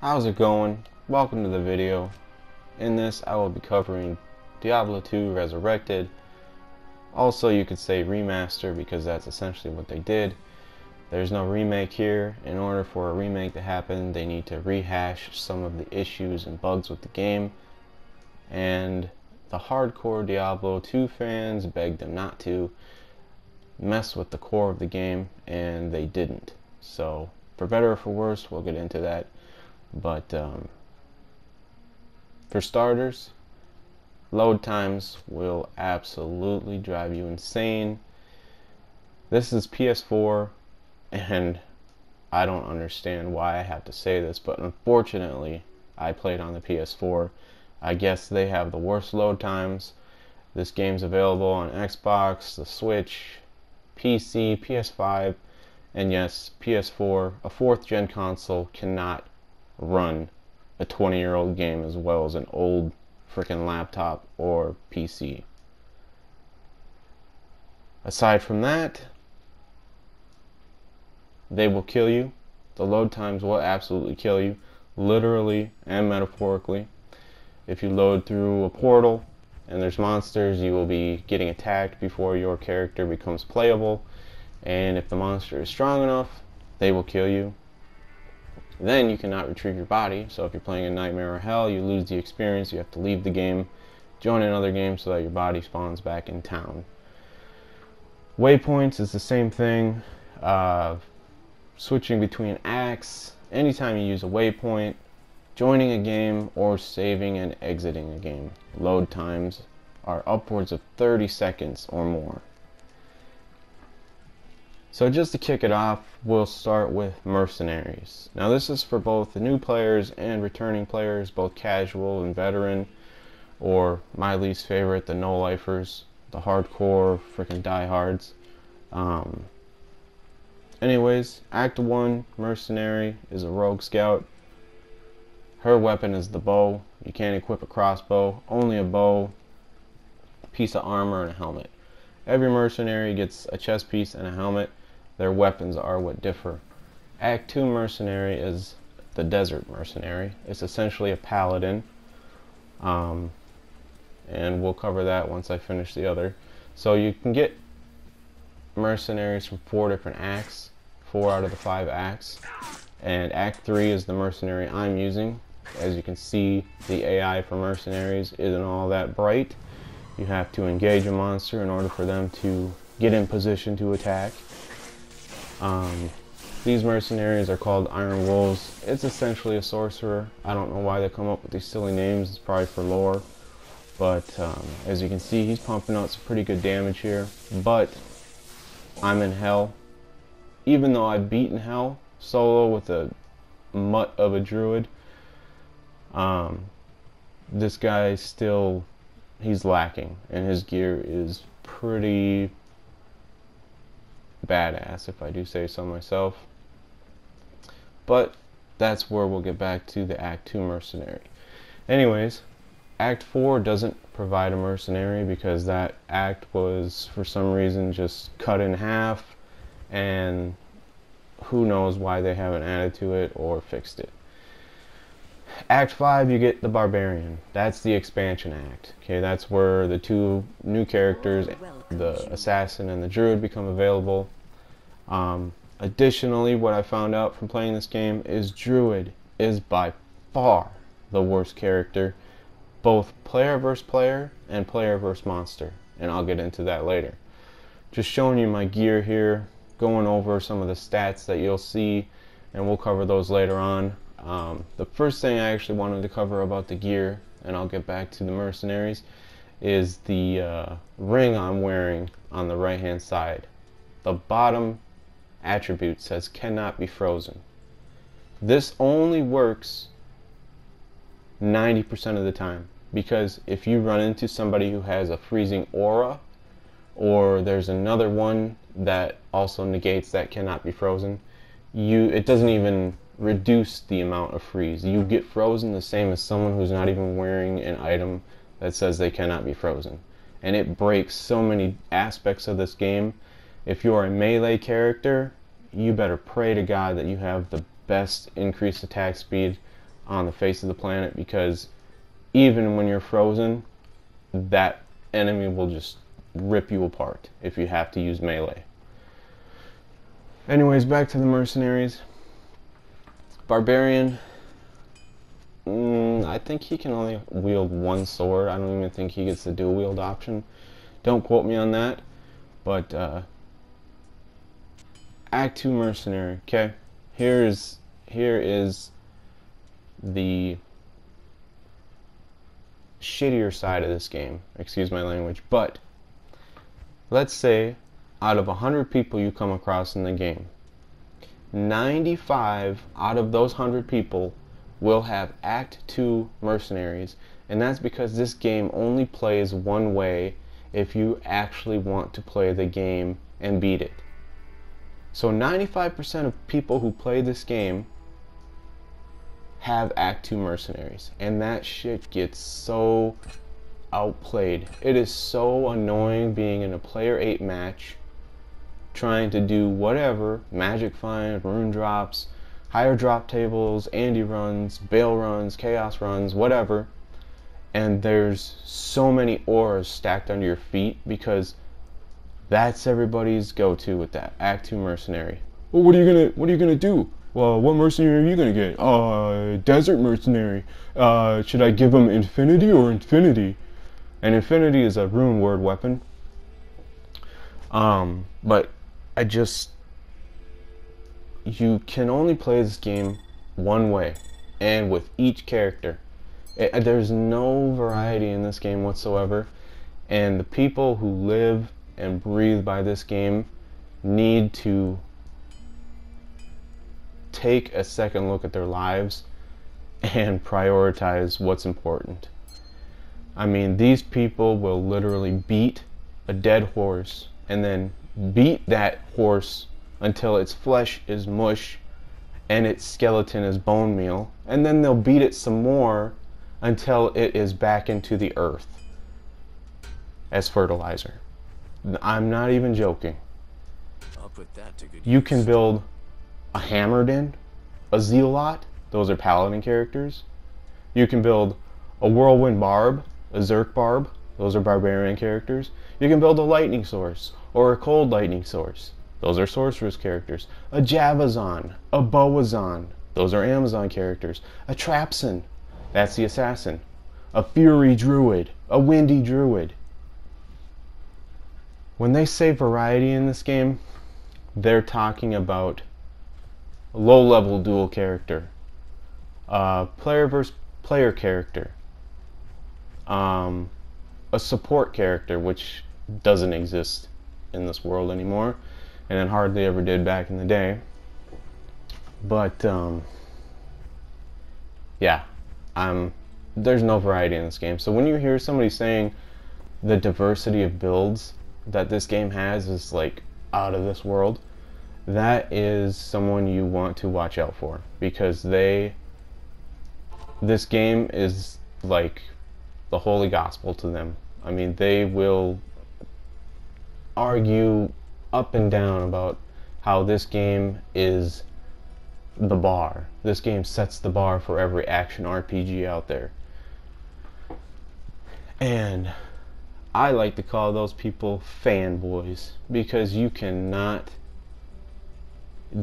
How's it going? Welcome to the video. In this I will be covering Diablo 2 Resurrected. Also you could say remaster because that's essentially what they did. There's no remake here. In order for a remake to happen they need to rehash some of the issues and bugs with the game. And the hardcore Diablo 2 fans begged them not to mess with the core of the game, and they didn't. So for better or for worse, we'll get into that. But for starters, load times will absolutely drive you insane. This is PS4, and I don't understand why I have to say this, but unfortunately I played on the PS4. I guess they have the worst load times. This game's available on Xbox, the Switch, PC, PS5, and yes, PS4, a 4th gen console, cannot run a 20-year-old game as well as an old freaking laptop or PC. Aside from that, they will kill you. The load times will absolutely kill you, literally and metaphorically. If you load through a portal and there's monsters, you will be getting attacked before your character becomes playable, and if the monster is strong enough, they will kill you. Then you cannot retrieve your body, so if you're playing in Nightmare or Hell, you lose the experience, you have to leave the game, join another game so that your body spawns back in town. Waypoints is the same thing. Switching between acts, anytime you use a waypoint, joining a game, or saving and exiting a game. Load times are upwards of 30 seconds or more. So just to kick it off, we'll start with Mercenaries. Now this is for both the new players and returning players, both casual and veteran, or my least favorite, the no-lifers, the hardcore freaking diehards. Anyways, Act 1 Mercenary is a rogue scout. Her weapon is the bow. You can't equip a crossbow, only a bow, piece of armor, and a helmet. Every mercenary gets a chest piece and a helmet. Their weapons are what differ. Act 2 Mercenary is the Desert Mercenary. It's essentially a paladin. And we'll cover that once I finish the other. So you can get mercenaries from 4 different acts, 4 out of the 5 acts. And Act 3 is the mercenary I'm using. As you can see, the AI for mercenaries isn't all that bright. You have to engage a monster in order for them to get in position to attack. These mercenaries are called Iron Wolves. It's essentially a sorcerer. I don't know why they come up with these silly names. It's probably for lore. But as you can see, he's pumping out some pretty good damage here. But I'm in Hell. Even though I've beaten Hell solo with a mutt of a Druid, this guy still, he's lacking, and his gear is pretty badass, if I do say so myself. But that's where we'll get back to the Act 2 mercenary. Anyways, Act 4 doesn't provide a mercenary because that act was for some reason just cut in half, and who knows why they haven't added to it or fixed it. Act 5, you get the Barbarian. That's the expansion act. Okay, that's where the 2 new characters, the Assassin and the Druid, become available. Additionally, what I found out from playing this game is Druid is by far the worst character, both player versus player and player versus monster, and I'll get into that later. Just showing you my gear here, going over some of the stats that you'll see, and we'll cover those later on. The first thing I actually wanted to cover about the gear, and I'll get back to the mercenaries, is the ring I'm wearing on the right hand side. The bottom attribute says cannot be frozen. This only works 90% of the time, because if you run into somebody who has a freezing aura, or there's another one that also negates that cannot be frozen, it doesn't even reduce the amount of freeze. You get frozen the same as someone who's not even wearing an item that says they cannot be frozen. And it breaks so many aspects of this game. If you're a melee character, you better pray to God that you have the best increased attack speed on the face of the planet, because even when you're frozen, that enemy will just rip you apart if you have to use melee. Anyways, back to the mercenaries. Barbarian, I think he can only wield one sword. I don't even think he gets the dual wield option. Don't quote me on that. But Act 2 mercenary, okay? Here is the shittier side of this game. Excuse my language. But let's say out of 100 people you come across in the game, 95 out of those 100 people will have Act 2 mercenaries, and that's because this game only plays one way if you actually want to play the game and beat it. So 95% of people who play this game have Act 2 mercenaries, and that shit gets so outplayed. It is so annoying being in a player 8 match trying to do whatever, magic find, rune drops, higher drop tables, Andy runs, Bale runs, chaos runs, whatever, and there's so many auras stacked under your feet, because that's everybody's go-to with that Act 2 mercenary. Well, what are you gonna do? Well, what mercenary are you gonna get? Desert mercenary. Should I give him infinity or infinity? And infinity is a rune word weapon. But you can only play this game one way, and with each character. There's no variety in this game whatsoever, and the people who live and breathe by this game need to take a second look at their lives and prioritize what's important. I mean, these people will literally beat a dead horse and then beat that horse until its flesh is mush and its skeleton is bone meal, and then they'll beat it some more until it is back into the earth as fertilizer. I'm not even joking. I'll put that to good You use. can build a Hammerden, a Zealot, those are paladin characters. You can build a Whirlwind Barb, a Zerk Barb, those are barbarian characters. You can build a Lightning Source, or a Cold Lightning Source, those are sorceress characters. A Javazon, a Boazon, those are Amazon characters. A Trapson, that's the assassin. A Fury Druid, a Windy Druid. When they say variety in this game, they're talking about low-level dual character, player versus player character, a support character, which doesn't exist in this world anymore, and it hardly ever did back in the day. But yeah, there's no variety in this game. So when you hear somebody saying the diversity of builds that this game has is like out of this world, that is someone you want to watch out for, because this game is like the holy gospel to them. I mean, they will argue up and down about how this game is the bar. This game sets the bar for every action RPG out there. And I like to call those people fanboys, because you cannot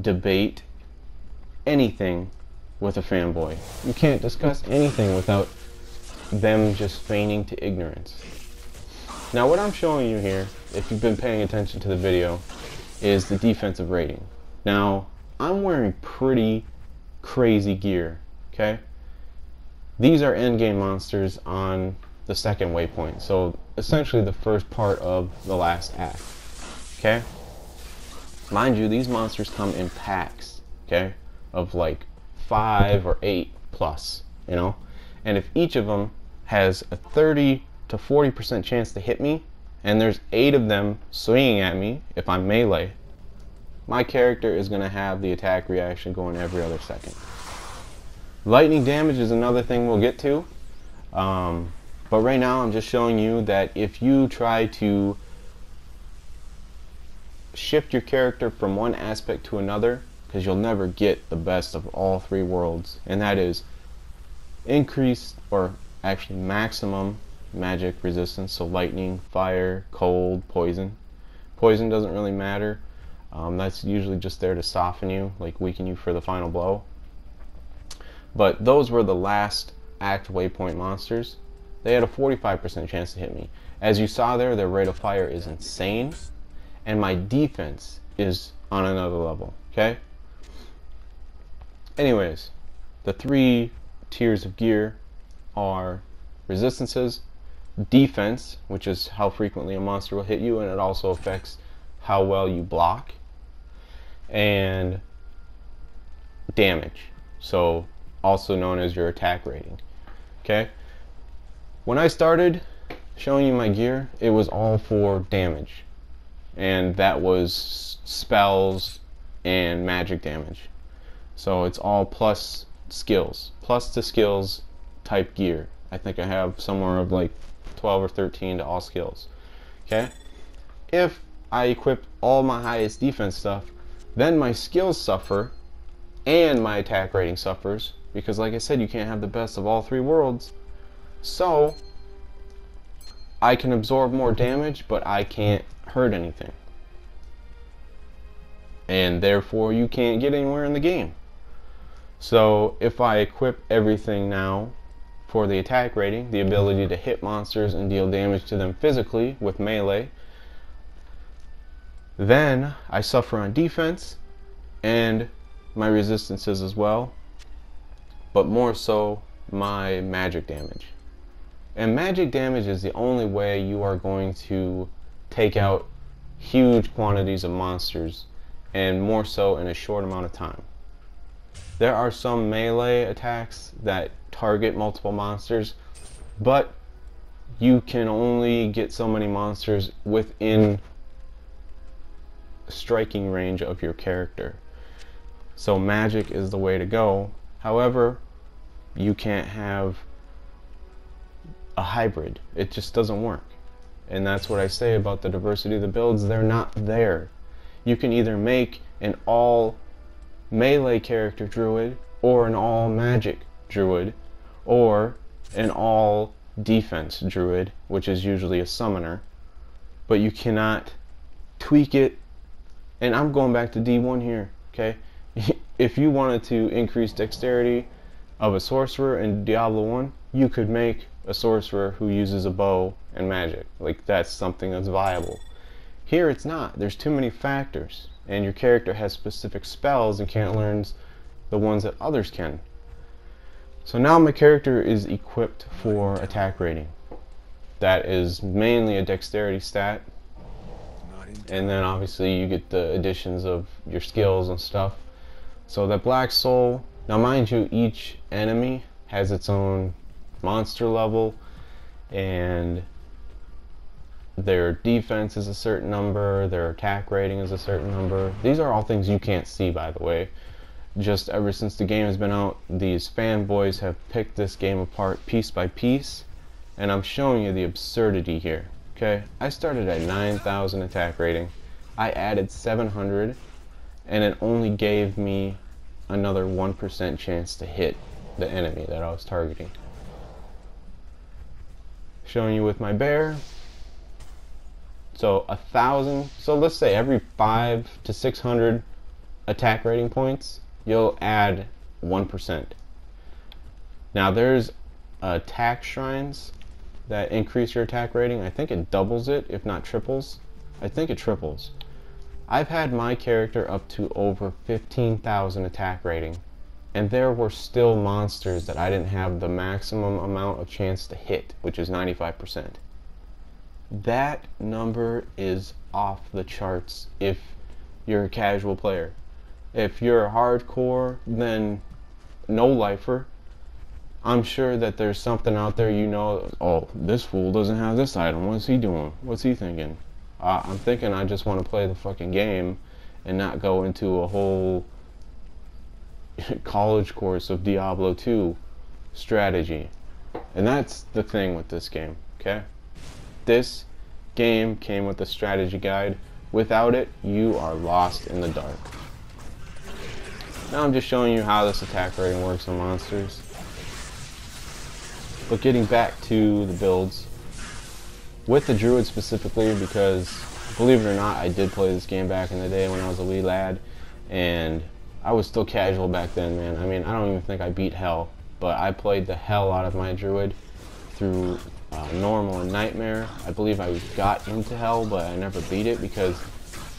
debate anything with a fanboy. You can't discuss anything without them just feigning to ignorance. Now what I'm showing you here, if you've been paying attention to the video, is the defensive rating. Now I'm wearing pretty crazy gear, okay? These are endgame monsters on the second waypoint, so essentially the first part of the last act, okay? Mind you, these monsters come in packs, okay, of like 5 or 8 plus, you know? And if each of them has a 30 to 40% chance to hit me, and there's 8 of them swinging at me if I'm melee, my character is going to have the attack reaction going every other second. Lightning damage is another thing we'll get to, but right now I'm just showing you that if you try to shift your character from one aspect to another, because you'll never get the best of all 3 worlds, and that is increased, or actually maximum magic resistance, so lightning, fire, cold, poison. Poison doesn't really matter. That's usually just there to soften you, like weaken you for the final blow. But those were the last act waypoint monsters. They had a 45% chance to hit me. As you saw there, their rate of fire is insane, and my defense is on another level, okay? Anyways, the 3 tiers of gear are resistances, defense, which is how frequently a monster will hit you, and it also affects how well you block, and damage, so also known as your attack rating. Okay, when I started showing you my gear, it was all for damage, and that was spells and magic damage. So it's all plus skills, plus to skills type gear. I think I have somewhere of like 12 or 13 to all skills. Okay, if I equip all my highest defense stuff, then my skills suffer and my attack rating suffers, because like I said, you can't have the best of all 3 worlds. So I can absorb more damage, but I can't hurt anything, and therefore you can't get anywhere in the game. So if I equip everything now for the attack rating, the ability to hit monsters and deal damage to them physically with melee, then I suffer on defense and my resistances as well, but more so my magic damage. And magic damage is the only way you are going to take out huge quantities of monsters, and more so in a short amount of time. There are some melee attacks that target multiple monsters, but you can only get so many monsters within striking range of your character. So magic is the way to go. However, you can't have a hybrid. It just doesn't work. And that's what I say about the diversity of the builds. They're not there. You can either make an all melee character druid, or an all magic druid, or an all defense druid, which is usually a summoner, but you cannot tweak it. And I'm going back to D1 here, okay? If you wanted to increase dexterity of a sorcerer in Diablo 1, you could make a sorcerer who uses a bow and magic. Like, that's something that's viable. Here it's not. There's too many factors, and your character has specific spells and can't learn the ones that others can. So now my character is equipped for attack rating. That is mainly a dexterity stat, and then obviously you get the additions of your skills and stuff. So that Black Soul, now mind you, each enemy has its own monster level, and their defense is a certain number, their attack rating is a certain number. These are all things you can't see, by the way. Just ever since the game has been out, these fanboys have picked this game apart piece by piece, and I'm showing you the absurdity here. Okay, I started at 9,000 attack rating. I added 700, and it only gave me another 1% chance to hit the enemy that I was targeting. Showing you with my bear. So 1,000, so let's say every 500 to 600 attack rating points, you'll add 1%. Now there's attack shrines that increase your attack rating. I think it doubles it, if not triples. I think it triples. I've had my character up to over 15,000 attack rating, and there were still monsters that I didn't have the maximum amount of chance to hit, which is 95%. That number is off the charts if you're a casual player. If you're a hardcore, then no lifer, I'm sure that there's something out there, you know, oh, this fool doesn't have this item, what's he doing? What's he thinking? I'm thinking I just want to play the fucking game and not go into a whole college course of Diablo 2 strategy. And that's the thing with this game, okay? This game came with a strategy guide. Without it, you are lost in the dark. Now I'm just showing you how this attack rating works on monsters. But getting back to the builds, with the Druid specifically, because believe it or not, I did play this game back in the day when I was a wee lad, and I was still casual back then, man. I mean, I don't even think I beat Hell, but I played the hell out of my Druid through Normal and Nightmare. I believe I got into Hell, but I never beat it because,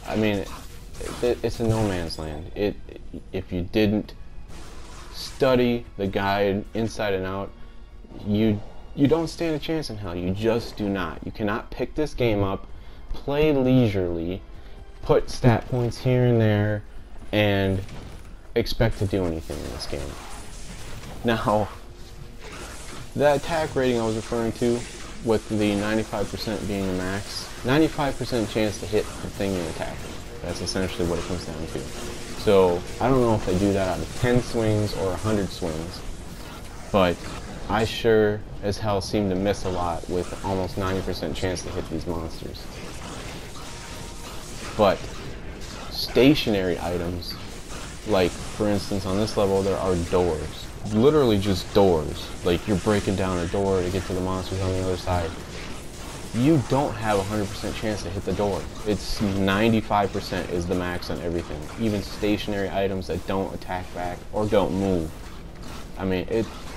I mean, it's a no man's land. If you didn't study the guide inside and out, you don't stand a chance in Hell. You just do not. You cannot pick this game up, play leisurely, put stat points here and there, and expect to do anything in this game. Now, the attack rating I was referring to, with the 95% being the max, 95% chance to hit the thing you're attacking. That's essentially what it comes down to. So, I don't know if they do that out of 10 swings or 100 swings, but I sure as hell seem to miss a lot with almost 90% chance to hit these monsters. But stationary items, like for instance on this level there are doors. Literally just doors. Like you're breaking down a door to get to the monsters on the other side. You don't have a 100% chance to hit the door. It's 95% is the max on everything. Even stationary items that don't attack back or don't move. I mean,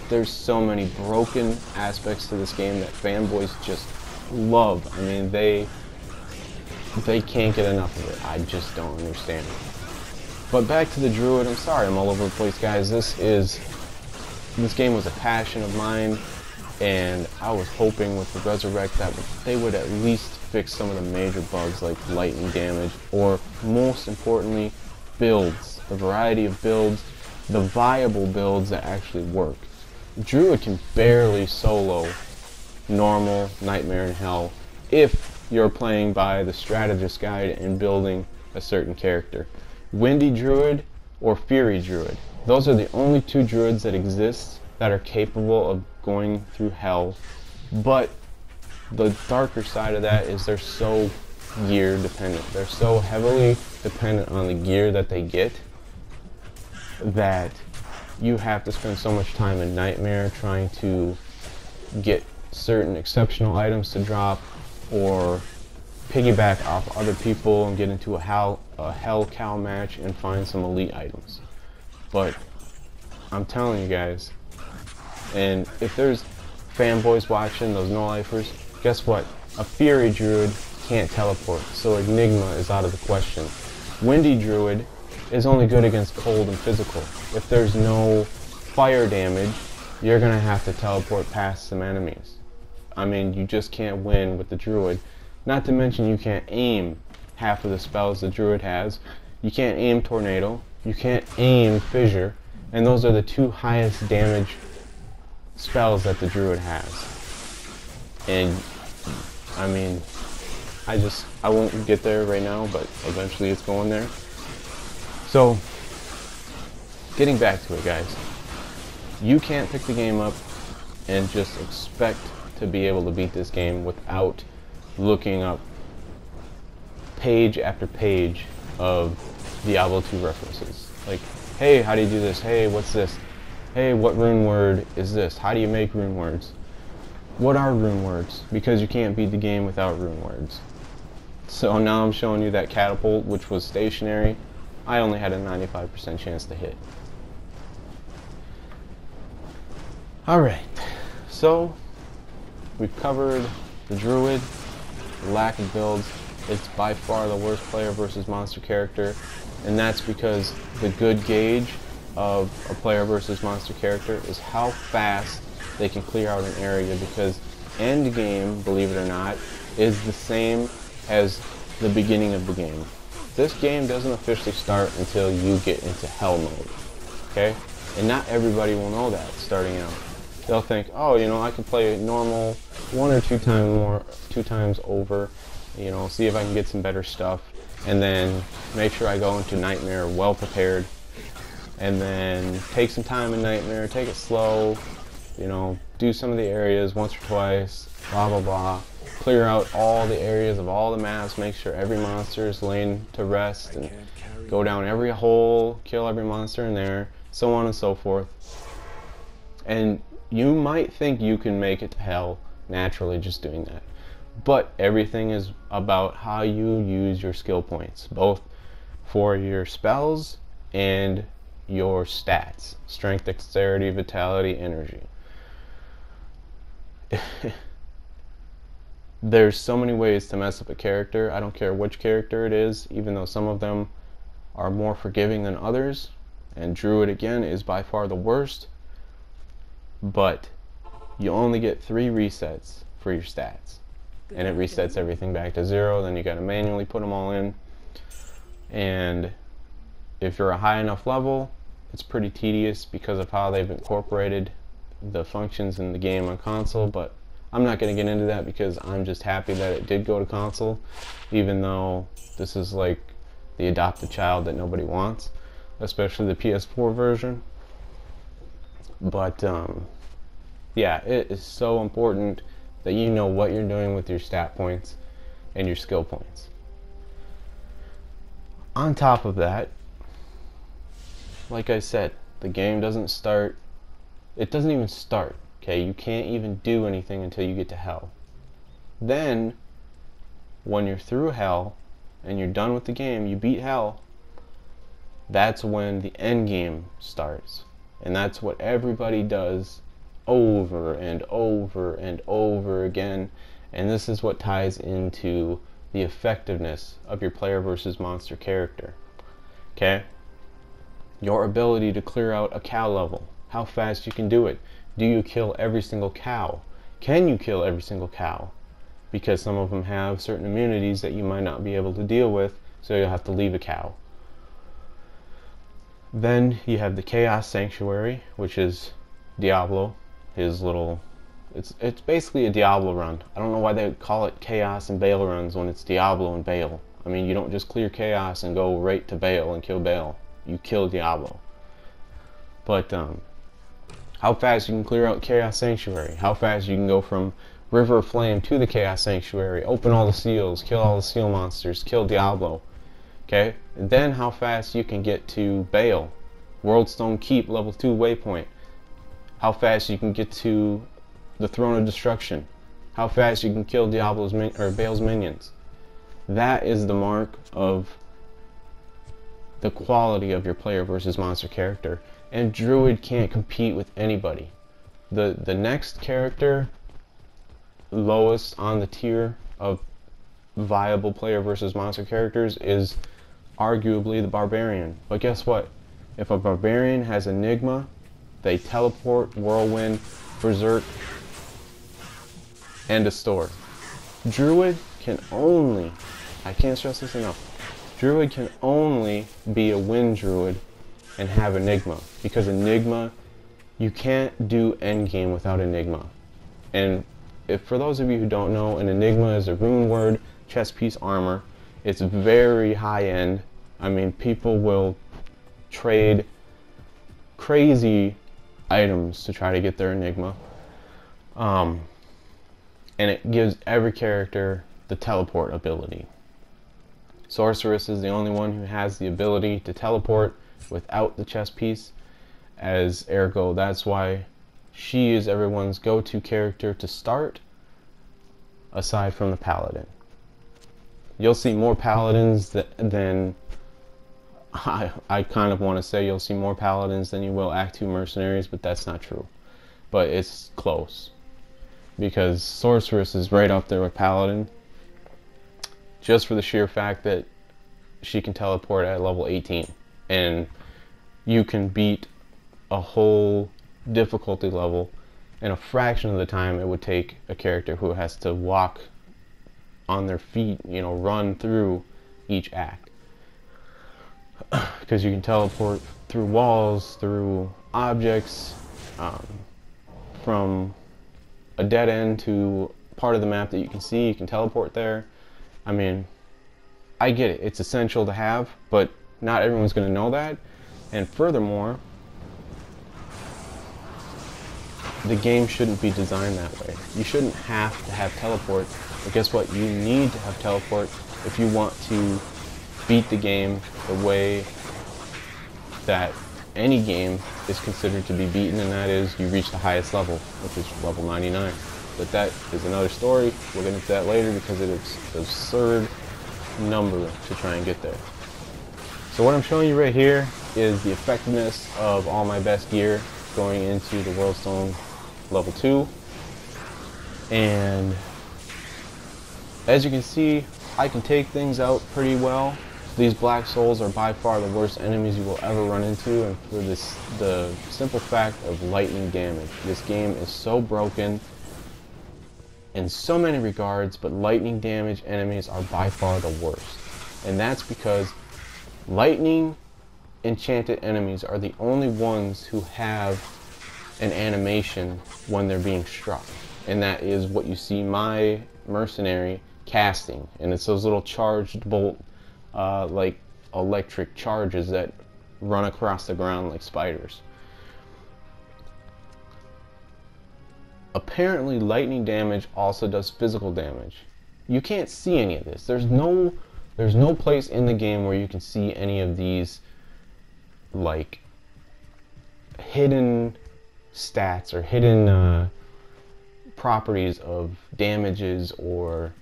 there's so many broken aspects to this game that fanboys just love. I mean, they can't get enough of it. I just don't understand it. But back to the Druid. I'm sorry I'm all over the place, guys. This game was a passion of mine, and I was hoping with the Resurrected that they would at least fix some of the major bugs like lightning damage, or most importantly, builds. The variety of builds, the viable builds that actually work. Druid can barely solo Normal, Nightmare, and Hell if you're playing by the strategist guide and building a certain character. Windy Druid or Fury Druid. Those are the only two Druids that exist that are capable of going through Hell. But the darker side of that is they're so gear dependent. They're so heavily dependent on the gear that they get that you have to spend so much time in Nightmare trying to get certain exceptional items to drop, or piggyback off other people and get into a Hell Cow match and find some elite items. But I'm telling you guys, and if there's fanboys watching, those no-lifers, guess what? A Fury Druid can't teleport, so Enigma is out of the question. Windy Druid is only good against cold and physical. If there's no fire damage, you're gonna have to teleport past some enemies. I mean, you just can't win with the Druid. Not to mention you can't aim half of the spells the Druid has. You can't aim Tornado, you can't aim Fissure, and those are the two highest damage spells that the Druid has. And I mean, I won't get there right now, but eventually it's going there. So, getting back to it, guys, you can't pick the game up and just expect to be able to beat this game without looking up page after page of Diablo 2 references. Like, hey, how do you do this? Hey, what's this? Hey, what rune word is this? How do you make rune words? What are rune words? Because you can't beat the game without rune words. So now I'm showing you that catapult, which was stationary. I only had a 95% chance to hit. Alright, so we've covered the Druid, the lack of builds. It's by far the worst player versus monster character, and that's because the good gauge of a player versus monster character is how fast they can clear out an area, because end game, believe it or not, is the same as the beginning of the game. This game doesn't officially start until you get into Hell mode, okay? And not everybody will know that starting out. They'll think, oh, you know, I can play normal one or two times over, you know, see if I can get some better stuff, and then make sure I go into Nightmare well prepared, and then take some time in Nightmare, take it slow, you know, do some of the areas once or twice, blah blah blah, clear out all the areas of all the maps, make sure every monster is laying to rest, and go down every hole, kill every monster in there, so on and so forth. And You might think you can make it to hell naturally just doing that. But everything is about how you use your skill points, both for your spells and your stats. Strength, dexterity, vitality, energy. There's so many ways to mess up a character. I don't care which character it is, even though some of them are more forgiving than others. And Druid, again, is by far the worst. But you only get 3 resets for your stats. And it resets everything back to 0. Then you got to manually put them all in. And if you're a high enough level, it's pretty tedious because of how they've incorporated the functions in the game on console. But I'm not going to get into that because I'm just happy that it did go to console, even though this is like the adopted child that nobody wants, especially the PS4 version. But yeah, it is so important that you know what you're doing with your stat points and your skill points. On top of that, like I said, the game doesn't start, it doesn't even start, okay? You can't even do anything until you get to hell. Then, when you're through hell and you're done with the game, you beat hell, that's when the end game starts. And that's what everybody does over and over and over again. And this is what ties into the effectiveness of your player versus monster character. Okay? Your ability to clear out a cow level. How fast you can do it. Do you kill every single cow? Can you kill every single cow? Because some of them have certain immunities that you might not be able to deal with, so you'll have to leave a cow. Then you have the Chaos Sanctuary, which is Diablo. His little, it's basically a Diablo run. I don't know why they would call it Chaos and Baal runs when it's Diablo and Baal. I mean, you don't just clear Chaos and go right to Baal and kill Baal. You kill Diablo. But how fast you can clear out Chaos Sanctuary, how fast you can go from River of Flame to the Chaos Sanctuary, open all the seals, kill all the seal monsters, kill Diablo. Okay? And then how fast you can get to Baal, Worldstone Keep level 2 waypoint. How fast you can get to the Throne of Destruction. How fast you can kill Diablo's Baal's minions. That is the mark of the quality of your player versus monster character. And Druid can't compete with anybody. The next character lowest on the tier of viable player versus monster characters is arguably the Barbarian. But guess what? If a Barbarian has Enigma, they teleport, whirlwind, berserk, and a store. Druid can only, I can't stress this enough, Druid can only be a wind druid and have Enigma. Because Enigma, you can't do endgame without Enigma. And if for those of you who don't know, an Enigma is a rune word, chest piece armor. It's very high end. I mean, people will trade crazy items to try to get their Enigma. And it gives every character the teleport ability. Sorceress is the only one who has the ability to teleport without the chest piece, as ergo that's why she is everyone's go-to character to start, aside from the paladin. You'll see more paladins than I kind of want to say you'll see more paladins than you will Act 2 mercenaries, but that's not true. But it's close. Because Sorceress is right up there with Paladin, just for the sheer fact that she can teleport at level 18. And you can beat a whole difficulty level in a fraction of the time it would take a character who has to walk on their feet, you know, run through each act. Because you can teleport through walls, through objects, from a dead end to part of the map that you can see, you can teleport there. I mean, I get it, it's essential to have, but not everyone's going to know that. And furthermore, the game shouldn't be designed that way. You shouldn't have to have teleport, but guess what? You need to have teleport if you want to beat the game the way that any game is considered to be beaten, and that is you reach the highest level, which is level 99. But that is another story. We'll get into that later because it is an absurd number to try and get there. So what I'm showing you right here is the effectiveness of all my best gear going into the World Stone level 2. And as you can see, I can take things out pretty well. These black souls are by far the worst enemies you will ever run into, and for the simple fact of lightning damage. This game is so broken in so many regards, but lightning damage enemies are by far the worst. And that's because lightning enchanted enemies are the only ones who have an animation when they're being struck. And that is what you see my mercenary casting. And it's those little charged bolt, like electric charges that run across the ground like spiders. Apparently lightning damage also does physical damage. You can't see any of this. There's no place in the game where you can see any of these like hidden stats or hidden properties of damages or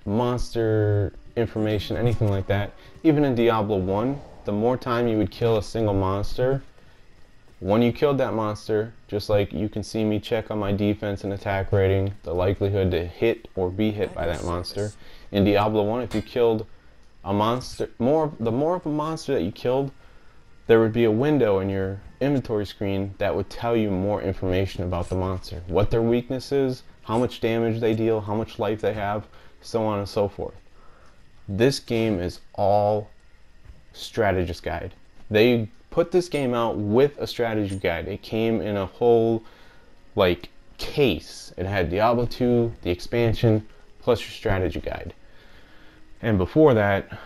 monster information, anything like that. Even in Diablo 1, the more time you would kill a single monster, when you killed that monster, just like you can see me check on my defense and attack rating, the likelihood to hit or be hit by that monster. In Diablo 1, if you killed a monster, the more of a monster that you killed, there would be a window in your inventory screen that would tell you more information about the monster. What their weakness is, how much damage they deal, how much life they have, so on and so forth. This game is all strategist guide. They put this game out with a strategy guide. It came in a whole like case. It had Diablo 2, the expansion, plus your strategy guide. And before that,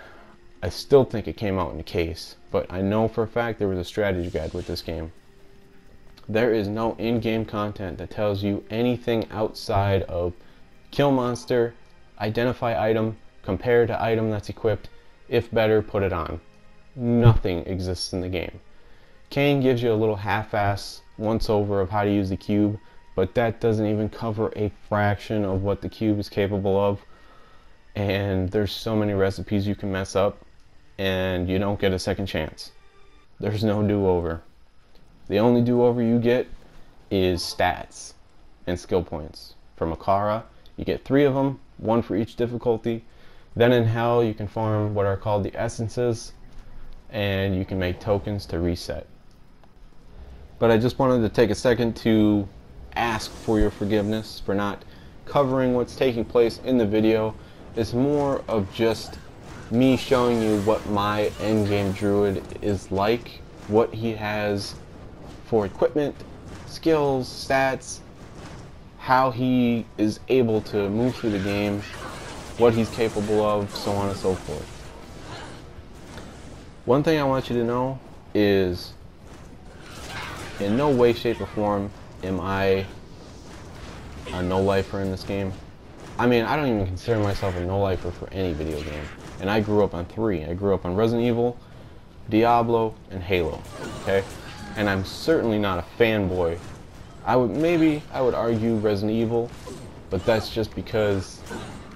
I still think it came out in a case, but I know for a fact there was a strategy guide with this game. There is no in-game content that tells you anything outside of kill monster, identify item, compare to item that's equipped, if better, put it on. Nothing exists in the game. Kane gives you a little half-ass once-over of how to use the cube, but that doesn't even cover a fraction of what the cube is capable of. And there's so many recipes you can mess up, and you don't get a second chance. There's no do-over. The only do-over you get is stats and skill points. For Makara, you get 3 of them, 1 for each difficulty. Then in Hell, you can farm what are called the essences, and you can make tokens to reset. But I just wanted to take a second to ask for your forgiveness for not covering what's taking place in the video. It's more of just me showing you what my endgame druid is like, what he has for equipment, skills, stats, how he is able to move through the game, what he's capable of, so on and so forth. One thing I want you to know is in no way, shape, or form am I a no-lifer in this game. I mean, I don't even consider myself a no-lifer for any video game. And I grew up on 3. I grew up on Resident Evil, Diablo, and Halo. Okay? And I'm certainly not a fanboy. I would argue Resident Evil, but that's just because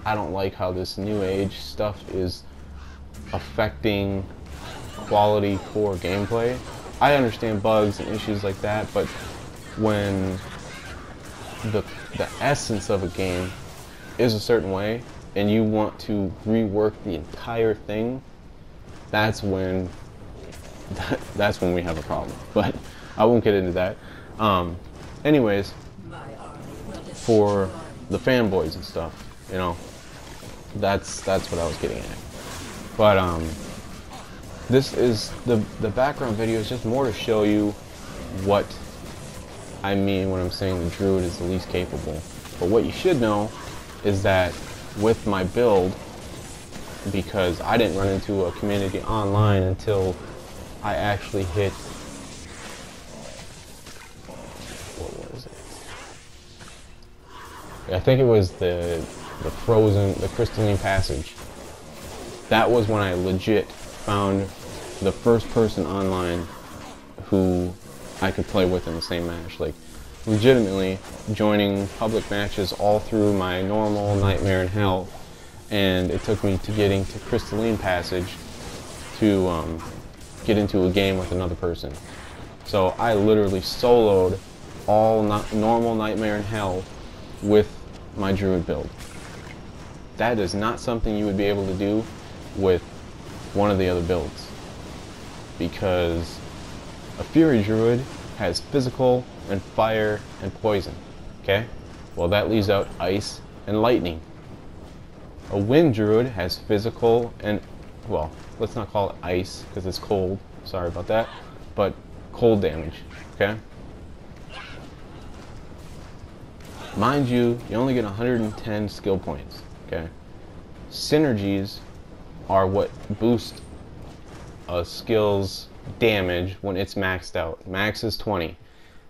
I don't like how this new age stuff is affecting quality core gameplay. I understand bugs and issues like that, but when the essence of a game is a certain way and you want to rework the entire thing, that's when we have a problem. But I won't get into that. Anyways, for the fanboys and stuff, you know, that's what I was getting at. But this is the background video is just more to show you what I mean when I'm saying the druid is the least capable. But what you should know is that with my build, because I didn't run into a community online until I actually hit, what was it? I think it was the crystalline passage. That was when I legit found the first person online who I could play with in the same match. Like, legitimately joining public matches all through my normal Nightmare in Hell, and it took me to getting to Crystalline Passage to get into a game with another person. So I literally soloed all normal Nightmare in Hell with my Druid build. That is not something you would be able to do with one of the other builds, because a Fury Druid has physical and fire and poison, okay? Well, that leaves out ice and lightning. A Wind Druid has physical and, well, let's not call it ice because it's cold, sorry about that, but cold damage, okay? Mind you, you only get 110 skill points, okay? Synergies are what boost a skill's damage when it's maxed out. Max is 20.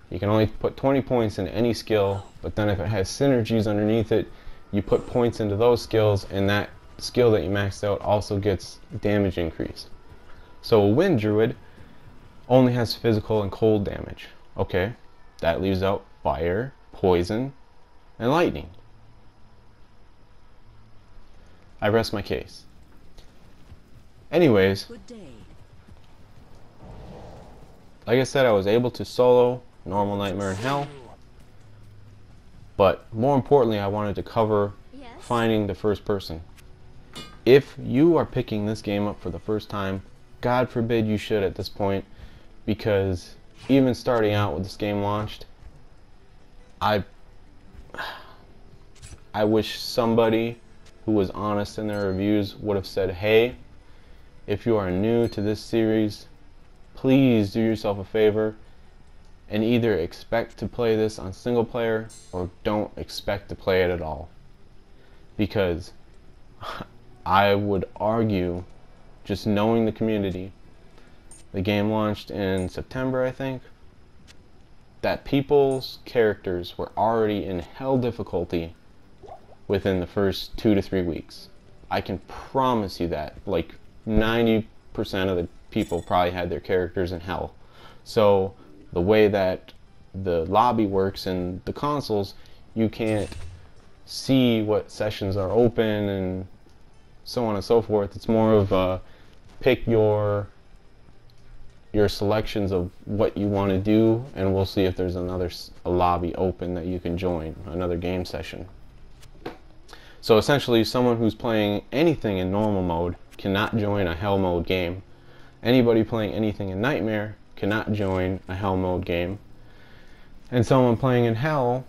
You can only put 20 points in any skill, but then if it has synergies underneath it, you put points into those skills, and that skill that you maxed out also gets damage increase. So a Wind Druid only has physical and cold damage. Okay, that leaves out fire, poison, and lightning. I rest my case. Anyways, like I said, I was able to solo normal Nightmare in Hell, but more importantly, I wanted to cover finding the first person. If you are picking this game up for the first time, God forbid you should at this point, because even starting out with this game launched, I wish somebody who was honest in their reviews would have said, hey, if you are new to this series, please do yourself a favor and either expect to play this on single player or don't expect to play it at all. Because I would argue, just knowing the community, the game launched in September, I think, that people's characters were already in hell difficulty within the first 2 to 3 weeks. I can promise you that. Like 90% of the people probably had their characters in hell. So the way that the lobby works in the consoles, you can't see what sessions are open and so on and so forth. It's more of a pick your selections of what you want to do, and we'll see if there's a lobby open that you can join, another game session. So essentially, someone who's playing anything in normal mode cannot join a hell mode game. Anybody playing anything in Nightmare cannot join a hell mode game. And someone playing in hell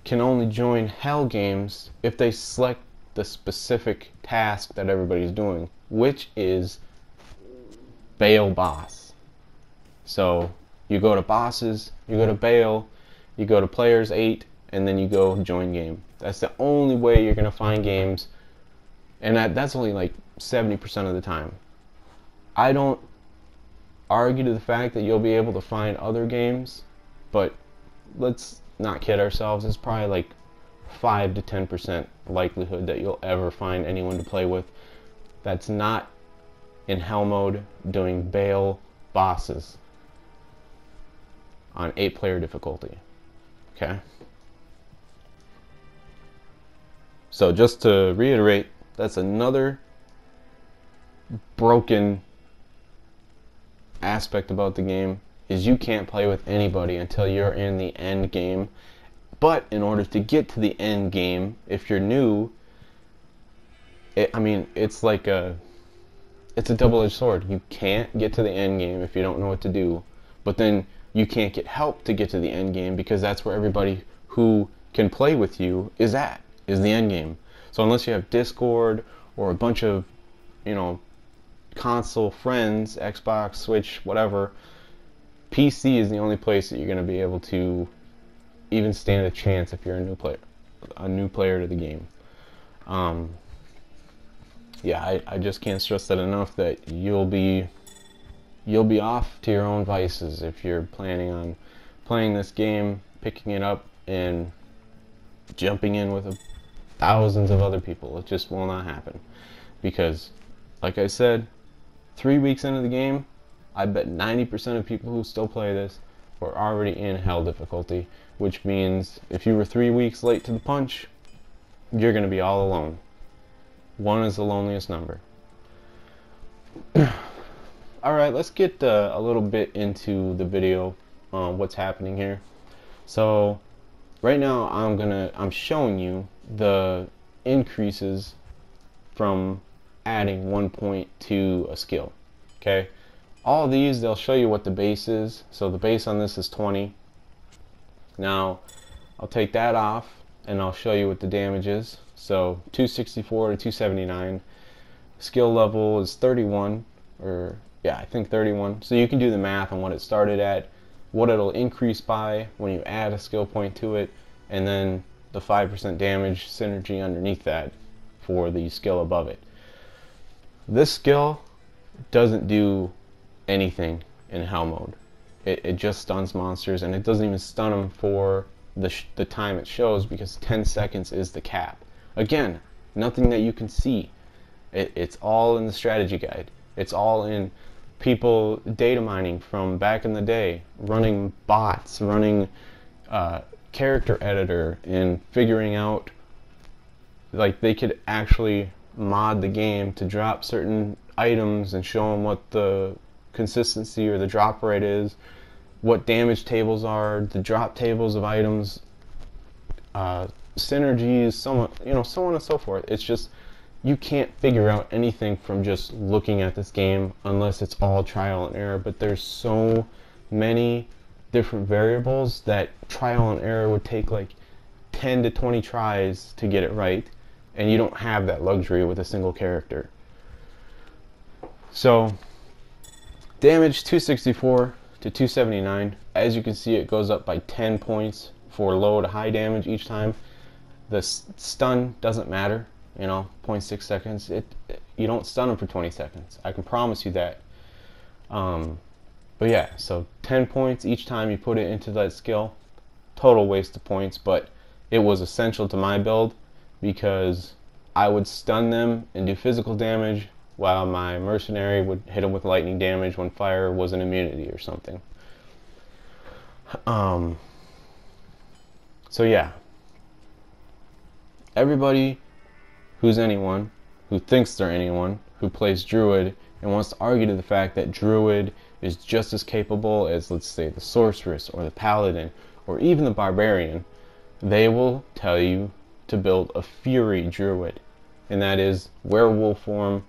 can only join hell games if they select the specific task that everybody's doing, which is Baal boss. So you go to bosses, you go to Baal, you go to players 8, and then you go join game. That's the only way you're going to find games, and that's only like 70% of the time. I don't argue to the fact that you'll be able to find other games, but let's not kid ourselves. It's probably like 5 to 10% likelihood that you'll ever find anyone to play with that's not in hell mode doing Baal bosses on 8-player difficulty. Okay? So just to reiterate, that's another broken aspect about the game, is you can't play with anybody until you're in the end game. But in order to get to the end game, if you're new, it's a double-edged sword. You can't get to the end game if you don't know what to do, but then you can't get help to get to the end game, because that's where everybody who can play with you is the end game. So unless you have Discord or a bunch of, console friends, Xbox, Switch, whatever, PC is the only place that you're going to be able to even stand a chance if you're a new player to the game. I just can't stress that enough, that you'll be off to your own vices if you're planning on playing this game, picking it up, and jumping in with thousands of other people. It just will not happen, because, like I said, 3 weeks into the game, I bet 90% of people who still play this were already in hell difficulty, which means if you were 3 weeks late to the punch, you're going to be all alone. 1 is the loneliest number. Alright, let's get a little bit into the video on what's happening here. So right now I'm showing you the increases from adding 1 point to a skill. Okay, all of these, they'll show you what the base is. So the base on this is 20. Now I'll take that off and I'll show you what the damage is. So 264 to 279. Skill level is 31, or yeah, I think 31. So you can do the math on what it started at, what it'll increase by when you add a skill point to it, and then the 5% damage synergy underneath that for the skill above it. This skill doesn't do anything in hell mode. It just stuns monsters, and it doesn't even stun them for the time it shows, because 10 seconds is the cap. Again, nothing that you can see. It's all in the strategy guide. It's all in people data mining from back in the day, running bots, running character editor, and figuring out, like, they could actually mod the game to drop certain items and show them what the consistency or the drop rate is, what damage tables are, the drop tables of items, synergies, so on and so forth. It's just, you can't figure out anything from just looking at this game unless it's all trial and error. But there's so many different variables that trial and error would take like 10 to 20 tries to get it right, and you don't have that luxury with a single character. So damage 264 to 279. As you can see, it goes up by 10 points for low to high damage each time. The stun doesn't matter, 0.6 seconds. You don't stun them for 20 seconds. I can promise you that. But yeah, so 10 points each time you put it into that skill. Total waste of points, but it was essential to my build because I would stun them and do physical damage while my mercenary would hit them with lightning damage when fire was an immunity or something. So yeah, everybody who's anyone, who thinks they're anyone, who plays Druid and wants to argue to the fact that Druid is just as capable as, let's say, the Sorceress or the Paladin or even the Barbarian, they will tell you to build a Fury Druid, and that is werewolf form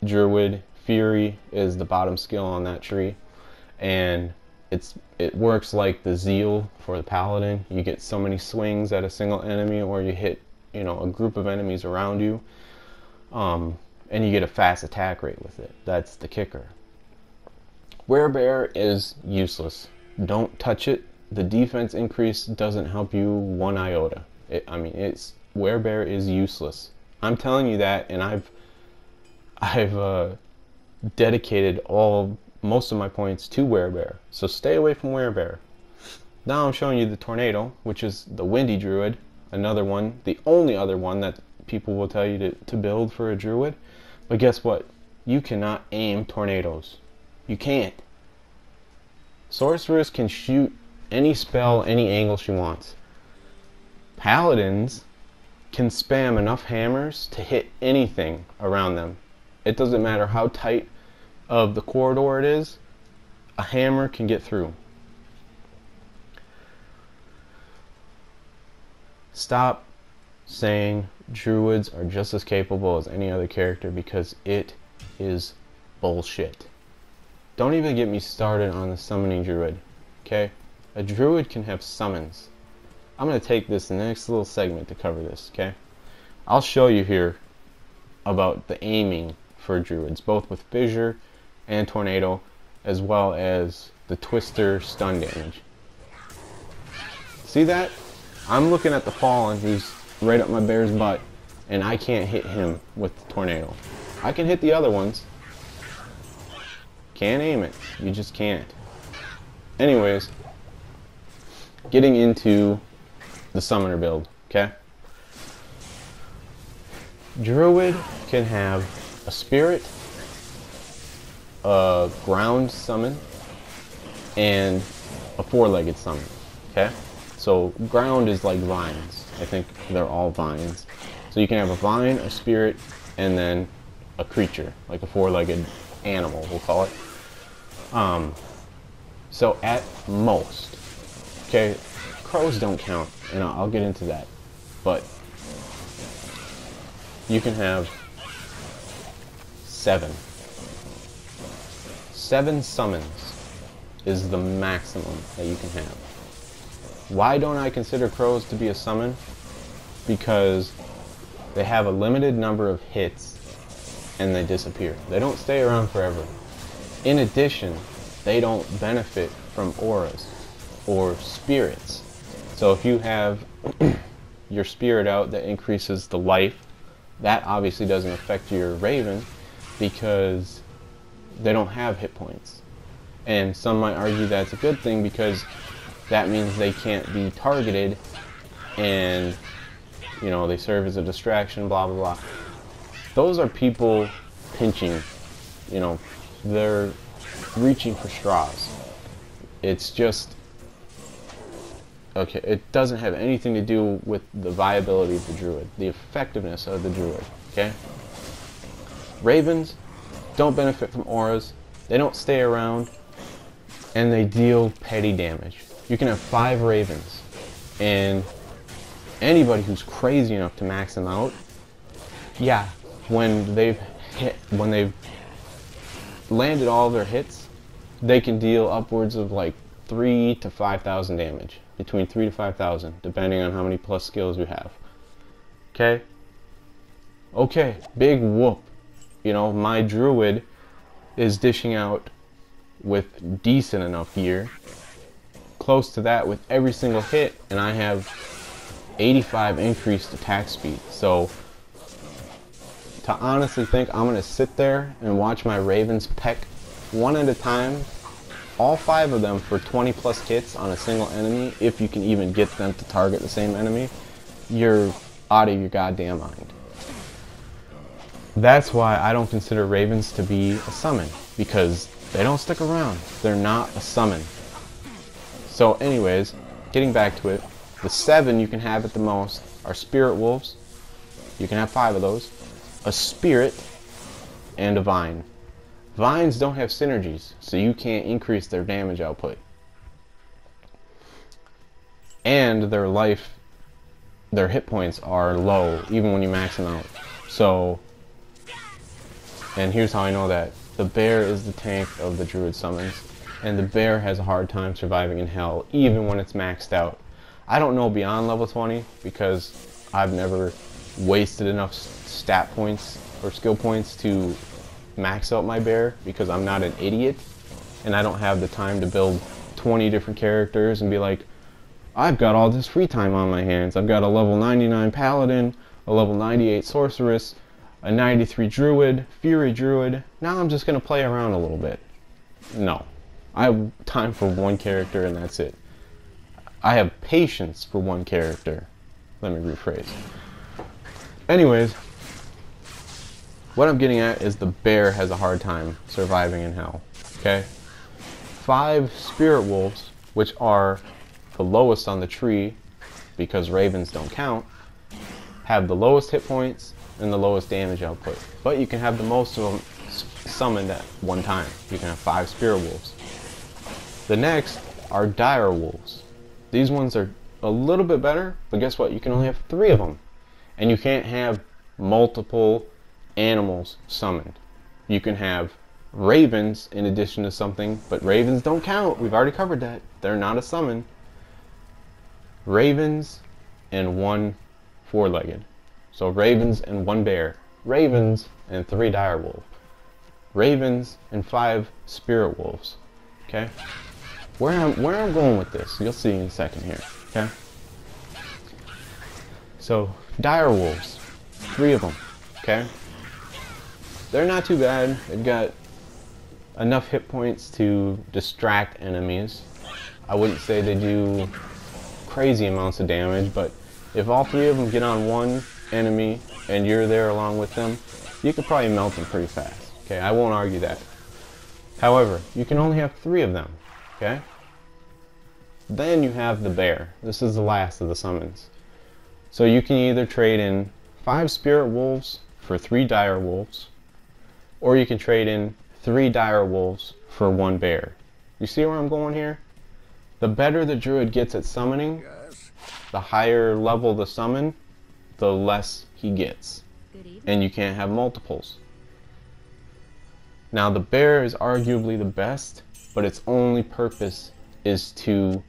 Druid. Fury is the bottom skill on that tree, and it works like the Zeal for the Paladin. You get so many swings at a single enemy, or you hit a group of enemies around you, and you get a fast attack rate with it. That's the kicker. Werebear is useless. Don't touch it. The defense increase doesn't help you one iota. Werebear is useless. I'm telling you that, and I've dedicated most of my points to Werebear. So stay away from Werebear. Now I'm showing you the Tornado, which is the Windy Druid. Another one, the only other one that people will tell you to build for a Druid. But guess what? You cannot aim tornadoes. You can't. Sorceress can shoot any spell, any angle she wants. Paladins can spam enough hammers to hit anything around them. It doesn't matter how tight of the corridor it is, a hammer can get through. Stop saying Druids are just as capable as any other character, because it is bullshit. Don't even get me started on the summoning Druid, okay? A Druid can have summons. I'm going to take this next little segment to cover this, okay? I'll show you here about the aiming for Druids, both with Fissure and Tornado, as well as the Twister stun damage. See that? I'm looking at the Fallen, who's right up my bear's butt, and I can't hit him with the Tornado. I can hit the other ones. Can't aim it. You just can't. Anyways, getting into the Summoner build, okay? Druid can have a Spirit, a ground summon and a four-legged summon. Okay? So ground is like vines. I think they're all vines. So you can have a vine, a spirit, and then a creature, like a four-legged animal, we'll call it. So at most, okay, crows don't count, and I'll get into that, but you can have 7. 7 summons is the maximum that you can have. Why don't I consider crows to be a summon? Because they have a limited number of hits and they disappear. They don't stay around forever. In addition, they don't benefit from auras or spirits. So if you have your spirit out that increases the life, that obviously doesn't affect your raven because they don't have hit points. And some might argue that's a good thing because that means they can't be targeted and, you know, they serve as a distraction, blah, blah, blah. Those are people pinching, you know, they're reaching for straws. It's just, okay, it doesn't have anything to do with the viability of the druid, the effectiveness of the druid, okay? Ravens don't benefit from auras, they don't stay around, and they deal petty damage. You can have 5 ravens, and anybody who's crazy enough to max them out, yeah, when they've landed all their hits, they can deal upwards of like 3,000 to 5,000 damage. Between 3,000 to 5,000, depending on how many plus skills you have. Okay? Okay, big whoop. You know, my druid is dishing out with decent enough gear. Close to that with every single hit, and I have 85 increased attack speed. So, to honestly think I'm going to sit there and watch my ravens peck one at a time, all 5 of them for 20 plus hits on a single enemy, if you can even get them to target the same enemy, you're out of your goddamn mind. That's why I don't consider ravens to be a summon, because they don't stick around. They're not a summon. So anyways, getting back to it, the 7 you can have at the most are spirit wolves. You can have 5 of those. A spirit and a vine. Vines don't have synergies, so you can't increase their damage output. And their hit points are low, even when you max them out. So, and here's how I know that. The bear is the tank of the druid summons, and the bear has a hard time surviving in hell, even when it's maxed out. I don't know beyond level 20, because I've never wasted enough stat points or skill points to max out my bear, because I'm not an idiot and I don't have the time to build 20 different characters and be like, I've got all this free time on my hands. I've got a level 99 paladin, a level 98 sorceress, a 93 druid, fury druid. Now I'm just going to play around a little bit. No. I have time for one character and that's it. I have patience for one character. Let me rephrase. Anyways, what I'm getting at is the bear has a hard time surviving in hell, okay? 5 spirit wolves, which are the lowest on the tree, because ravens don't count, have the lowest hit points and the lowest damage output. But you can have the most of them summoned at one time. You can have 5 spirit wolves. The next are dire wolves. These ones are a little bit better, but guess what? You can only have 3 of them. And you can't have multiple animals summoned. You can have ravens in addition to something, but ravens don't count. We've already covered that. They're not a summon. Ravens and 1 four-legged. So ravens and 1 bear. Ravens and 3 dire wolves. Ravens and 5 spirit wolves. Okay? Where I'm going with this, you'll see in a second here. Okay? So, dire wolves. 3 of them. Okay? They're not too bad. They've got enough hit points to distract enemies. I wouldn't say they do crazy amounts of damage, but if all 3 of them get on one enemy and you're there along with them, you could probably melt them pretty fast. Okay, I won't argue that. However, you can only have 3 of them, okay? Then you have the bear. This is the last of the summons. So you can either trade in 5 spirit wolves for 3 dire wolves, or you can trade in 3 dire wolves for 1 bear. You see where I'm going here? The better the druid gets at summoning, the higher level the summon, the less he gets. And you can't have multiples. Now the bear is arguably the best, but its only purpose is to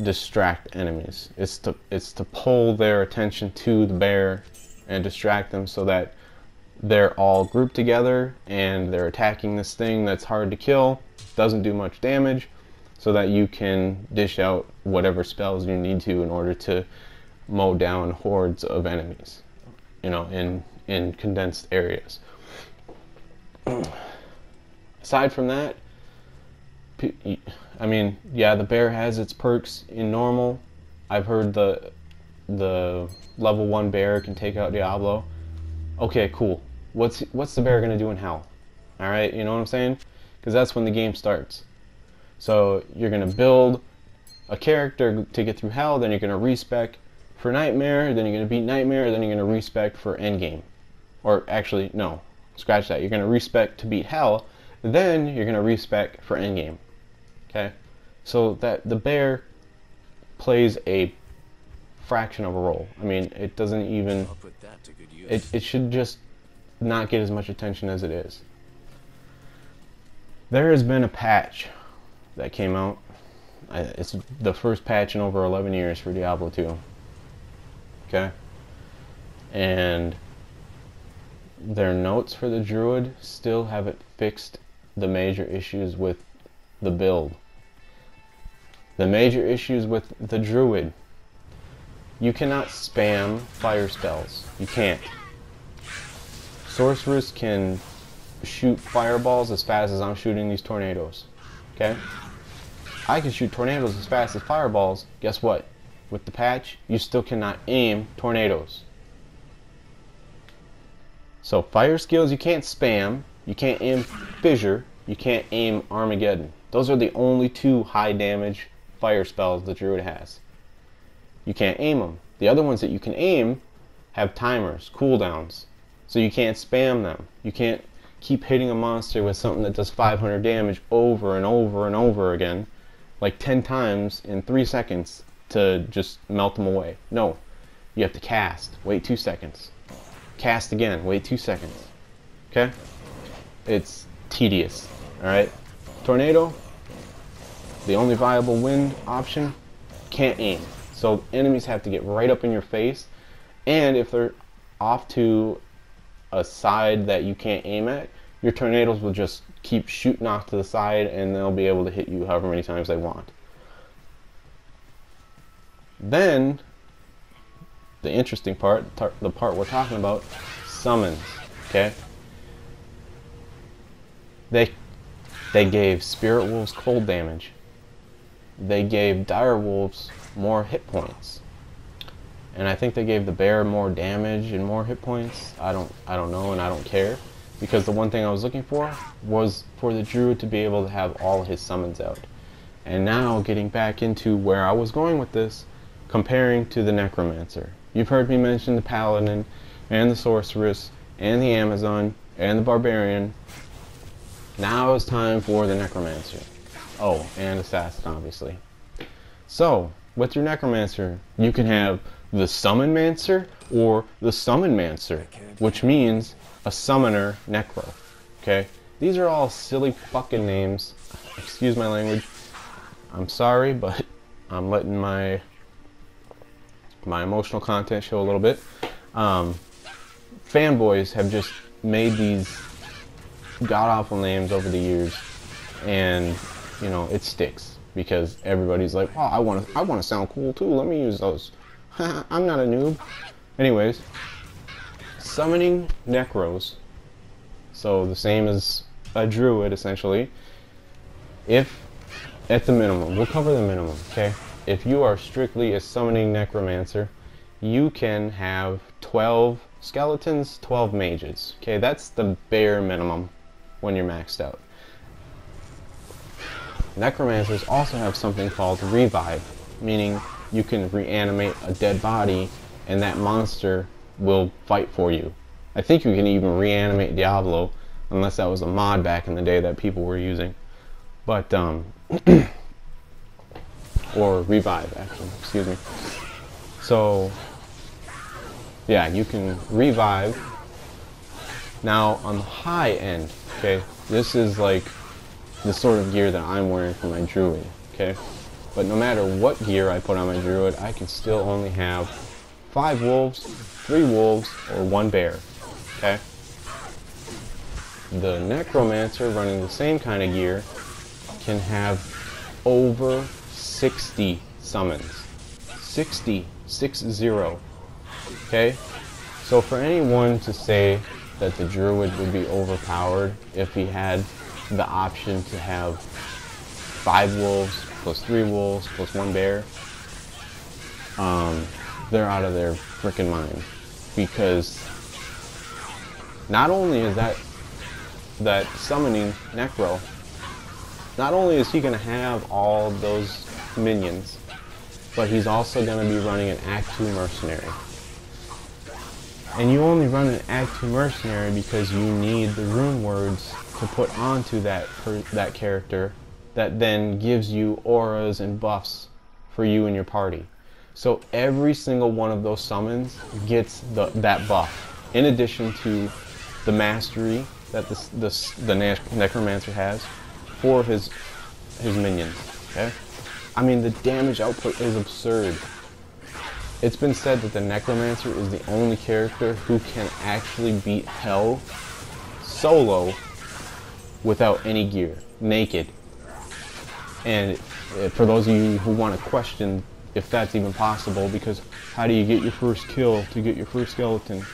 distract enemies. It's to pull their attention to the bear and distract them so that they're all grouped together and they're attacking this thing that's hard to kill, doesn't do much damage, so that you can dish out whatever spells you need to in order to mow down hordes of enemies, you know, in condensed areas. Aside from that, I mean, yeah, the bear has its perks in normal. I've heard the level 1 bear can take out Diablo. Okay, cool. What's the bear gonna do in hell? All right, you know what I'm saying? Because that's when the game starts. So you're gonna build a character to get through hell, then you're gonna respec for nightmare, then you're gonna beat nightmare, then you're gonna respec for endgame. Or actually, no, scratch that. You're gonna respec to beat hell, then you're gonna respec for endgame. Okay, so that the bear plays a fraction of a role. I mean, it doesn't even. I'll put that to good use. It should just not get as much attention as it is. There has been a patch that came out. It's the first patch in over 11 years for Diablo 2. Okay, and their notes for the Druid still haven't fixed the major issues with the build. The major issues with the Druid. You cannot spam fire spells. You can't. Sorceress can shoot fireballs as fast as I'm shooting these tornadoes. Okay? I can shoot tornadoes as fast as fireballs. Guess what? With the patch, you still cannot aim tornadoes. So fire skills you can't spam. You can't aim fissure. You can't aim Armageddon. Those are the only 2 high damage fire spells the Druid has. You can't aim them. The other ones that you can aim have timers, cooldowns. So you can't spam them. You can't keep hitting a monster with something that does 500 damage over and over and over again, like 10 times in 3 seconds to just melt them away. No. You have to cast, wait 2 seconds. Cast again, wait 2 seconds. Okay? It's tedious. Alright? Tornado, the only viable wind option, can't aim. So enemies have to get right up in your face, and if they're off to a side that you can't aim at, your tornadoes will just keep shooting off to the side and they'll be able to hit you however many times they want. Then, the interesting part, the part we're talking about, summons, okay? They gave Spirit Wolves cold damage. They gave Dire Wolves more hit points. And I think they gave the bear more damage and more hit points. I don't know, and I don't care. Because the one thing I was looking for was for the Druid to be able to have all his summons out. And now, getting back into where I was going with this, comparing to the Necromancer. You've heard me mention the Paladin, and the Sorceress, and the Amazon, and the Barbarian. Now it's time for the Necromancer. Oh, and Assassin, obviously. So, with your Necromancer, you can have the Summonmancer or the Summonmancer, which means a Summoner Necro. Okay? These are all silly fucking names. Excuse my language. I'm sorry, but I'm letting my emotional content show a little bit. Fanboys have just made these god-awful names over the years, and you know, it sticks because everybody's like, oh, I want to sound cool too, let me use those. I'm not a noob. Anyways, summoning Necros, so the same as a Druid essentially, if at the minimum, we'll cover the minimum, okay? If you are strictly a summoning Necromancer, you can have 12 skeletons, 12 mages, okay? That's the bare minimum. when you're maxed out. Necromancers also have something called revive, meaning you can reanimate a dead body and that monster will fight for you. I think you can even reanimate Diablo, unless that was a mod back in the day that people were using. But, or revive, actually, excuse me. So, yeah, you can revive. Now, on the high end, okay, this is like the sort of gear that I'm wearing for my Druid, okay? But no matter what gear I put on my Druid, I can still only have 5 wolves, 3 wolves, or 1 bear, okay? The Necromancer, running the same kind of gear, can have over 60 summons. 60, 6-0, okay? So for anyone to say that the Druid would be overpowered if he had the option to have 5 wolves, plus 3 wolves, plus 1 bear, they're out of their freaking mind. Because not only is that summoning Necro, not only is he going to have all those minions, but he's also going to be running an Act 2 Mercenary. And you only run an Act 2 Mercenary because you need the rune words to put onto that character that then gives you auras and buffs for you and your party. So every single one of those summons gets that buff, in addition to the mastery that the Necromancer has for his minions. Okay, I mean, the damage output is absurd. It's been said that the Necromancer is the only character who can actually beat Hell solo without any gear, naked. And for those of you who want to question if that's even possible, because how do you get your first kill to get your first skeleton?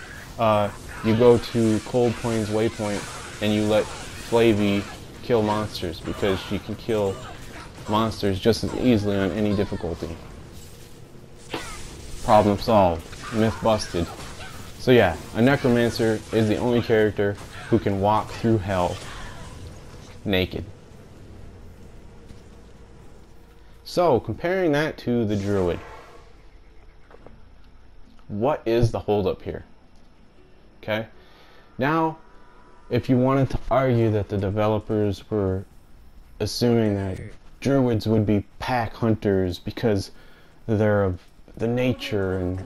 You go to Cold Plains Waypoint and you let Flavie kill monsters, because she can kill monsters just as easily on any difficulty. Problem solved. Myth busted. So yeah, a Necromancer is the only character who can walk through hell naked. So, comparing that to the Druid, what is the holdup here? Okay? Now, if you wanted to argue that the developers were assuming that Druids would be pack hunters because they're of the nature and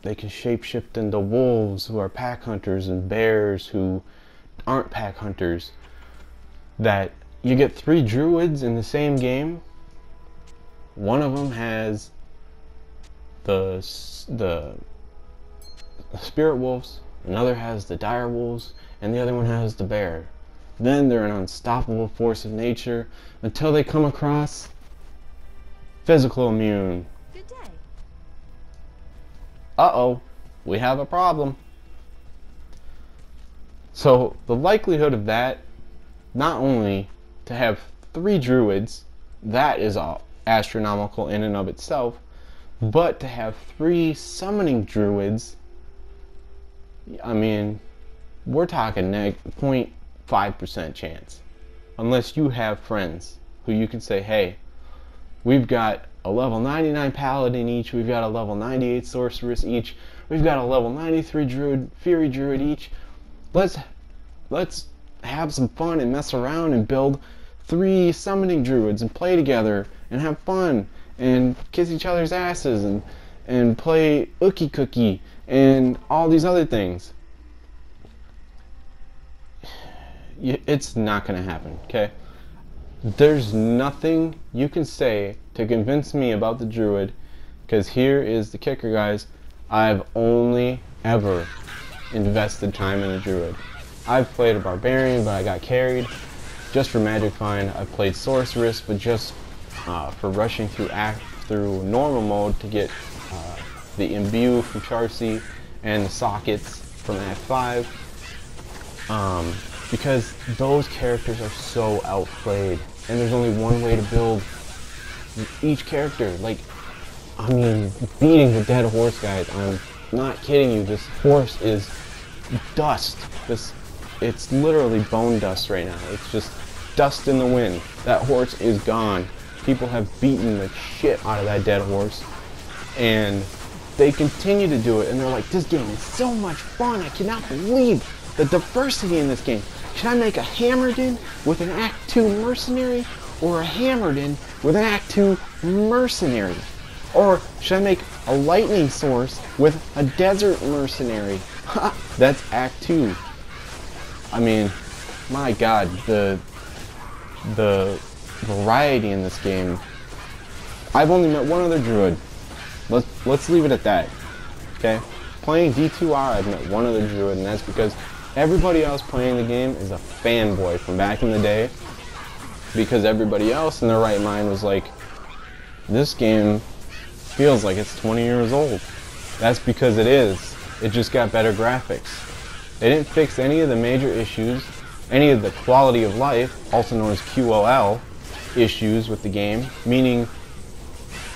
they can shapeshift into wolves who are pack hunters and bears who aren't pack hunters, that you get 3 Druids in the same game. One of them has the spirit wolves, another has the dire wolves, and the other one has the bear. Then they're an unstoppable force of nature until they come across physical immune. Good day. Uh-oh, we have a problem. So the likelihood of that, not only to have 3 Druids, that is astronomical in and of itself, but to have 3 summoning Druids, I mean, we're talking 0.5% chance. Unless you have friends who you can say, hey, we've got a level 99 Paladin each, we've got a level 98 Sorceress each, we've got a level 93 Druid, Fury Druid each. Let's have some fun and mess around and build 3 summoning Druids and play together and have fun and kiss each other's asses and play Ookie Cookie and all these other things. It's not going to happen, okay? There's nothing you can say to convince me about the Druid, because here is the kicker, guys. I've only ever invested time in a Druid. I've played a Barbarian, but I got carried just for Magic Find. I've played Sorceress, but just for rushing through normal mode to get the Imbue from Charcy and the Sockets from Act 5. Because those characters are so outplayed, and there's only one way to build each character. Like, I mean, beating the dead horse, guys, I'm not kidding you. This horse is dust. This it's literally bone dust right now. It's just dust in the wind. That horse is gone. People have beaten the shit out of that dead horse, and they continue to do it, and they're like, this game is so much fun. I cannot believe the diversity in this game. Should I make a Hammerden with an Act 2 mercenary, or a Hammerden with an Act 2 mercenary? Or should I make a lightning source with a desert mercenary? Ha! That's Act 2. I mean, my god, the variety in this game. I've only met one other druid. Let's leave it at that. Okay? Playing D2R, I've met one other druid, and that's because everybody else playing the game is a fanboy from back in the day. Because everybody else in their right mind was like, this game feels like it's 20 years old. That's because it is. It just got better graphics. They didn't fix any of the major issues, any of the quality of life, also known as QOL, issues with the game, meaning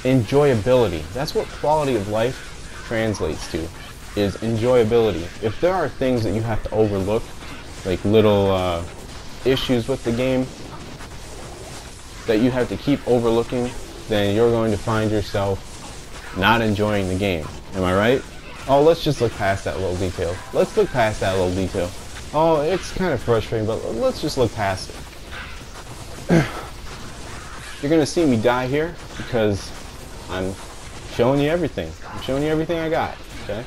enjoyability. That's what quality of life translates to, is enjoyability. If there are things that you have to overlook, like little issues with the game that you have to keep overlooking, then you're going to find yourself not enjoying the game. Am I right? Oh, let's just look past that little detail. Let's look past that little detail. Oh, it's kind of frustrating, but let's just look past it. You're going to see me die here because I'm showing you everything. I'm showing you everything I got, okay?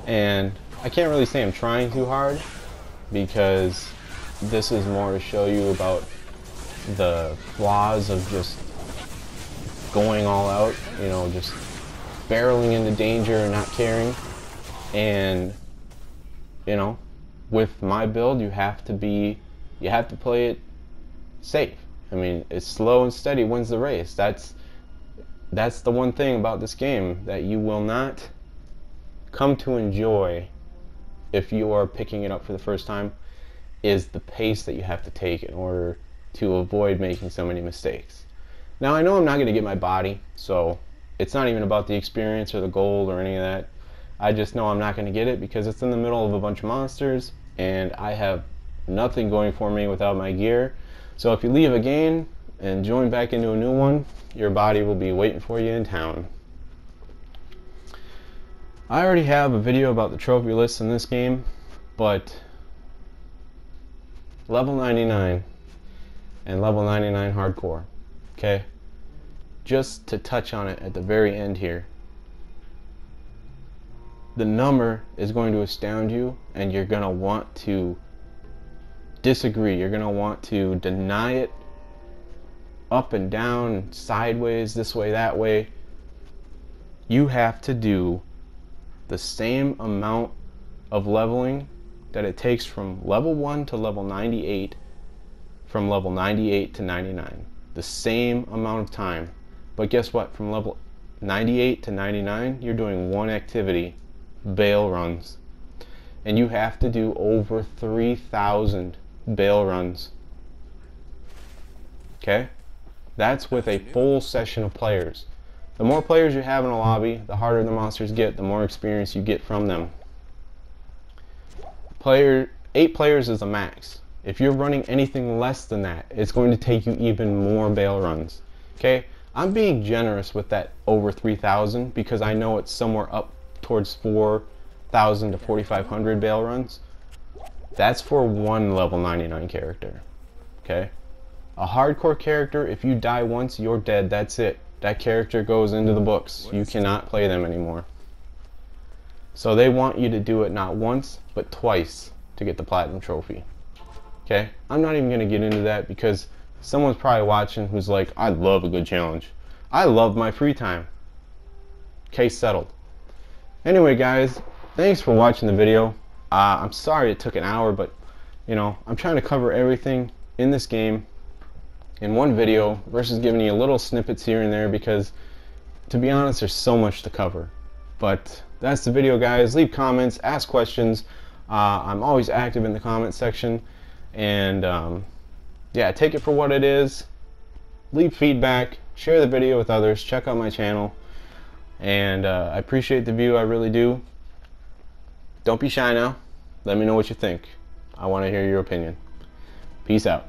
And I can't really say I'm trying too hard because this is more to show you about the flaws of just going all out, you know, just barreling into danger and not caring. And, you know, with my build, you have to play it safe. I mean, it's slow and steady wins the race. That's the one thing about this game that you will not come to enjoy if you are picking it up for the first time, is the pace that you have to take in order to avoid making so many mistakes. Now, I know I'm not going to get my body, so it's not even about the experience or the gold or any of that. I just know I'm not going to get it because it's in the middle of a bunch of monsters, and I have nothing going for me without my gear. So if you leave a game and join back into a new one, your body will be waiting for you in town. I already have a video about the trophy list in this game, but level 99 and level 99 hardcore, okay? Just to touch on it at the very end here, the number is going to astound you, and you're going to want to disagree. You're going to want to deny it up and down, sideways, this way, that way. You have to do the same amount of leveling that it takes from level 1 to level 98, from level 98 to 99. The same amount of time. But guess what? From level 98 to 99, you're doing one activity, bail runs. And you have to do over 3,000 bail runs. Okay? That's with a full session of players. The more players you have in a lobby, the harder the monsters get, the more experience you get from them. 8 players is a max. If you're running anything less than that, it's going to take you even more bail runs. Okay? I'm being generous with that over 3,000 because I know it's somewhere up towards 4,000 to 4,500 bail runs. That's for one level 99 character. Okay? A hardcore character, if you die once, you're dead. That's it. That character goes into the books. You cannot play them anymore. So they want you to do it not once, but twice to get the platinum trophy. Okay? I'm not even going to get into that because someone's probably watching who's like, I love a good challenge. I love my free time. Case settled. Anyway, guys, thanks for watching the video. I'm sorry it took an hour, but, you know, I'm trying to cover everything in this game in one video versus giving you little snippets here and there because, to be honest, there's so much to cover. But that's the video, guys. Leave comments, ask questions. I'm always active in the comment section. And, yeah, take it for what it is. Leave feedback. Share the video with others. Check out my channel. And I appreciate the view. I really do. Don't be shy now. Let me know what you think. I want to hear your opinion. Peace out.